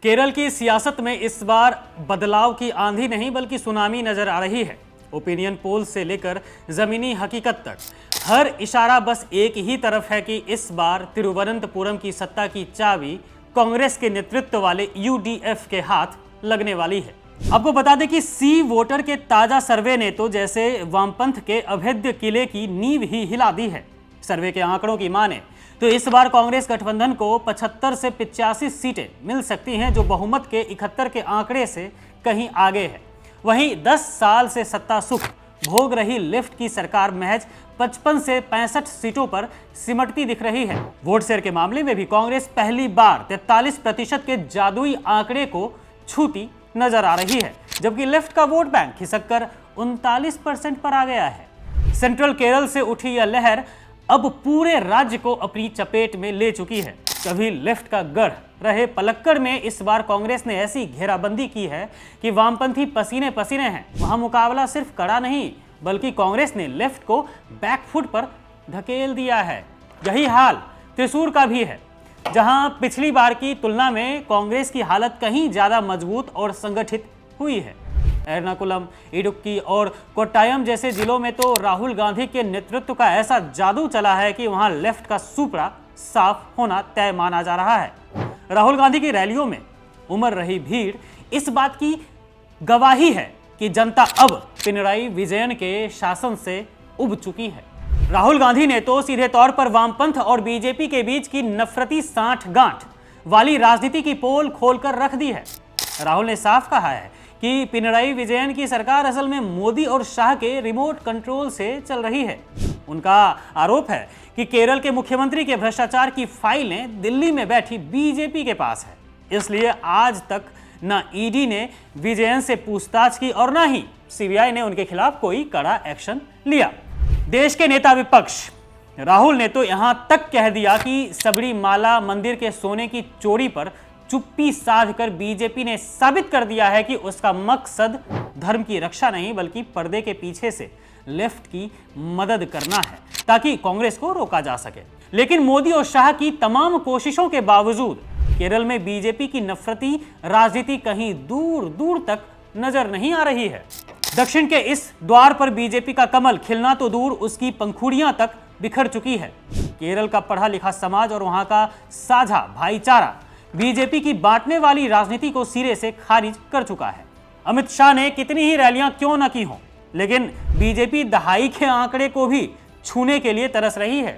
केरल की सियासत में इस बार बदलाव की आंधी नहीं बल्कि सुनामी नजर आ रही है। ओपिनियन पोल से लेकर जमीनी हकीकत तक हर इशारा बस एक ही तरफ है कि इस बार तिरुवनंतपुरम की सत्ता की चाबी कांग्रेस के नेतृत्व वाले यूडीएफ के हाथ लगने वाली है। आपको बता दें कि सी वोटर के ताजा सर्वे ने तो जैसे वामपंथ के अभेद्य किले की नींव ही हिला दी है। सर्वे के आंकड़ों की माने तो इस बार कांग्रेस गठबंधन को 75 से 85 सीटें मिल सकती हैं, जो बहुमत के 71 के आंकड़े से कहीं आगे है। वहीं 10 साल से सत्ता सुख भोग रही लेफ्ट की सरकार महज 55 से 65 सीटों पर सिमटती दिख रही है। वोट शेयर के मामले में भी कांग्रेस पहली बार 43% के जादुई आंकड़े को छूती नजर आ रही है, जबकि लेफ्ट का वोट बैंक खिसककर 39% पर आ गया है। सेंट्रल केरल से उठी यह लहर अब पूरे राज्य को अपनी चपेट में ले चुकी है। कभी लेफ्ट का गढ़ रहे पलक्कड़ में इस बार कांग्रेस ने ऐसी घेराबंदी की है कि वामपंथी पसीने पसीने हैं। वहां मुकाबला सिर्फ कड़ा नहीं बल्कि कांग्रेस ने लेफ्ट को बैकफुट पर धकेल दिया है। यही हाल त्रिशूर का भी है, जहां पिछली बार की तुलना में कांग्रेस की हालत कहीं ज्यादा मजबूत और संगठित हुई है। एर्नाकुलम, इडुक्की और कोट्टायम जैसे जिलों में तो राहुल गांधी के नेतृत्व का ऐसा जादू चला है कि वहां लेफ्ट का सुपड़ा साफ होना तय माना जा रहा है। राहुल गांधी की रैलियों में उमड़ रही भीड़ इस बात की गवाही है कि जनता अब पिनराई विजयन के शासन से उब चुकी है। राहुल गांधी ने तो सीधे तौर पर वामपंथ और बीजेपी के बीच की नफरती सांठ-गांठ वाली राजनीति की पोल खोलकर रख दी है। राहुल ने साफ कहा है कि पिनराई विजयन की सरकार असल में मोदी और शाह के रिमोट कंट्रोल से चल रही है। उनका आरोप है कि केरल के मुख्यमंत्री के भ्रष्टाचार की फाइलें दिल्ली में बैठी बीजेपी के पास है, इसलिए आज तक न ईडी ने विजयन से पूछताछ की और न ही सीबीआई ने उनके खिलाफ कोई कड़ा एक्शन लिया। देश के नेता विपक्ष राहुल ने तो यहां तक कह दिया कि सबरीमाला मंदिर के सोने की चोरी पर चुप्पी साधकर बीजेपी ने साबित कर दिया है कि उसका मकसद धर्म की रक्षा नहीं बल्कि पर्दे के पीछे से लेफ्ट की मदद करना है ताकि कांग्रेस को रोका जा सके। लेकिन मोदी और शाह की तमाम कोशिशों के बावजूद केरल में बीजेपी की नफरती राजनीति कहीं दूर दूर तक नजर नहीं आ रही है। दक्षिण के इस द्वार पर बीजेपी का कमल खिलना तो दूर, उसकी पंखुड़ियां तक बिखर चुकी है। केरल का पढ़ा लिखा समाज और वहां का साझा भाईचारा बीजेपी की बांटने वाली राजनीति को सिरे से खारिज कर चुका है। अमित शाह ने कितनी ही रैलियां क्यों न की हों, लेकिन बीजेपी दहाई के आंकड़े को भी छूने के लिए तरस रही है।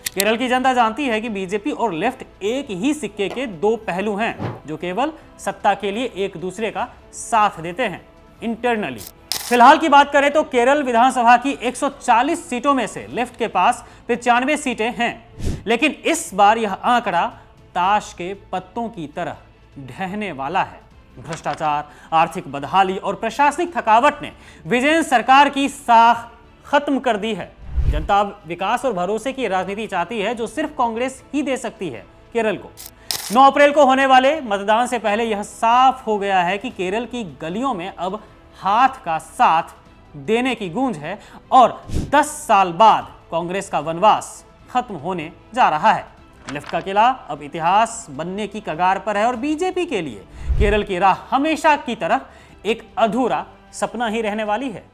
केरल की जनता जानती है कि बीजेपी और लेफ्ट एक ही सिक्के के दो पहलू हैं, जो केवल सत्ता के लिए एक दूसरे का साथ देते हैं इंटरनली। फिलहाल की बात करें तो केरल विधानसभा की 140 सीटों में से लेफ्ट के पास 95 सीटें हैं, लेकिन इस बार यह आंकड़ा ताश के पत्तों की तरह ढहने वाला है। भ्रष्टाचार, आर्थिक बदहाली और प्रशासनिक थकावट ने विजयन सरकार की साख खत्म कर दी है। जनता अब विकास और भरोसे की राजनीति चाहती है, जो सिर्फ कांग्रेस ही दे सकती है केरल को। 9 अप्रैल को होने वाले मतदान से पहले यह साफ हो गया है कि केरल की गलियों में अब हाथ का साथ देने की गूंज है और 10 साल बाद कांग्रेस का वनवास खत्म होने जा रहा है। लेफ्ट का किला अब इतिहास बनने की कगार पर है और बीजेपी के लिए केरल की राह हमेशा की तरह एक अधूरा सपना ही रहने वाली है।